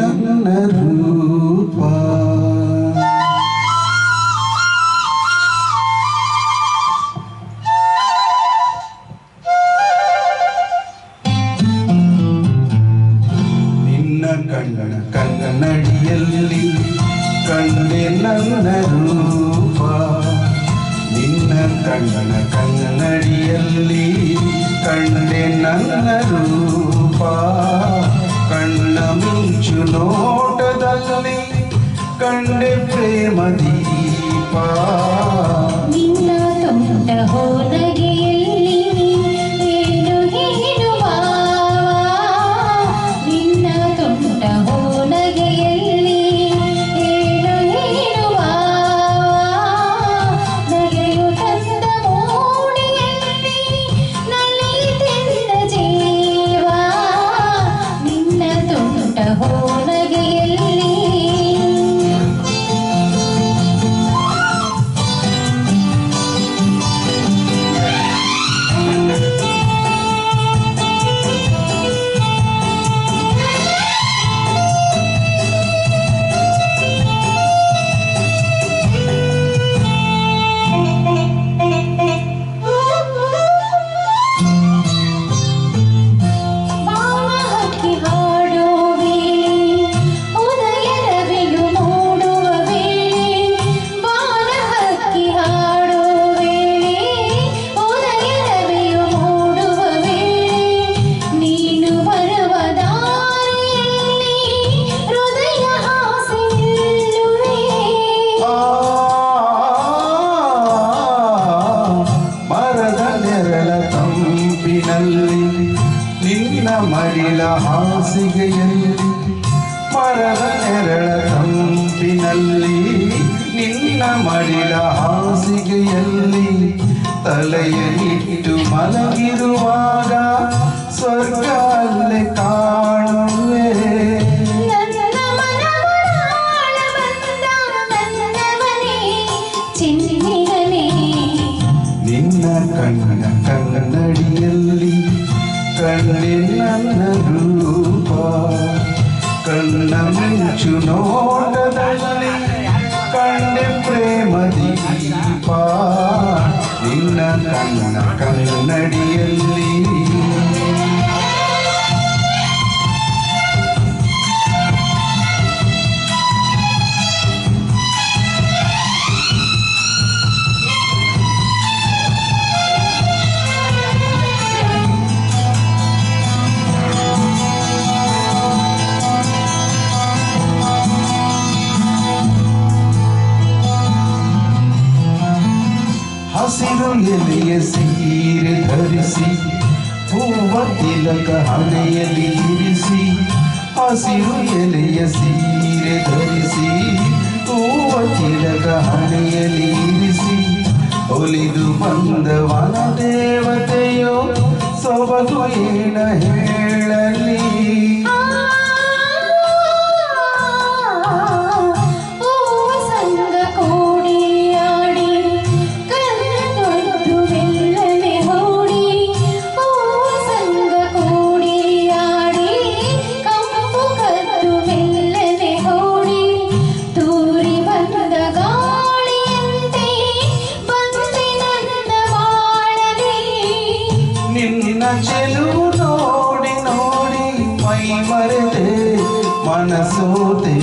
ನನ್ನ ರೂಪ ನಿನ್ನ ಕನ್ನಡಿಯಲ್ಲಿ ಕಂಡೆ ನನ್ನ ರೂಪ ನಿನ್ನ ಕನ್ನಡಿಯಲ್ಲಿ ಕಂಡೆ ನನ್ನ ರೂಪ ಕಣ್ಣ ಮಿಂಚು ನೋಟದಲ್ಲಿ ಕಂಡೆ ಪ್ರೇಮ ದೀಪ ನಿನ್ನ ತುಂಟ ಹೋನಗೆಯಲ್ಲಿ ಏನು ಹೇಳುವ ನಿನ್ನ ತುಂಟ ಹೋನಗೆಯಲ್ಲಿ ಏನು ಹೇಳುವ ನಗೆಯು ತಂದ ಮೋಡಿಯಲ್ಲಿ ನಲಿತೆಂದ ಜೀವ ನಿನ್ನ ತುಂಟ ಹೋನಗೆಯಲ್ಲಿ ನಿನ್ನ ಮಡಿಲ ಹಾಸಿಗೆಯಲ್ಲಿ ಮರದ ನೆರಳ ತಂಪಿನಲ್ಲಿ ನಿನ್ನ ಮಡಿಲ ಹಾಸಿಗೆಯಲ್ಲಿ ತಲೆಯನ್ನಿಟ್ಟು ಮಲಗಿರುವಾಗ ಸ್ವರ್ಗ ಅಲ್ಲೇ ಕಾಣುವೆ ನಿನ್ನ ಕನ್ನಡಿಯಲ್ಲಿ ಕಂಡೆ ನನ್ನ ರೂಪ ಕಣ್ಣ ಮಿಂಚು ನೋಟದಲ್ಲಿ ಕಂಡೆ ಪ್ರೇಮ ದೀಪ ನಿನ್ನ ಕನ್ನಡಿಯಲ್ಲಿ ಹಸಿರು ಎಲೆಯ ಸೀರೆ ಧರಿಸಿ ಹೂವ ತಿಲಕ ಹಣೆಯಲ್ಲಿ ಇರಿಸಿ ಹಸಿರು ಎಲೆಯ ಸೀರೆ ಧರಿಸಿ ಹೂವ ತಿಲಕ ಹಣೆಯಲ್ಲಿ ಇರಿಸಿ ಒಲಿದು ಬಂದ ವನ ದೇವತೆಯೋ ಸೊಬಗು ಏನ ಹೇಳಲಿ ನಿನ್ನ ಚೆಲುವು ನೋಡಿ ನೋಡಿ ಮೈ ಮರೆತೆ ಮನಸೋತೆ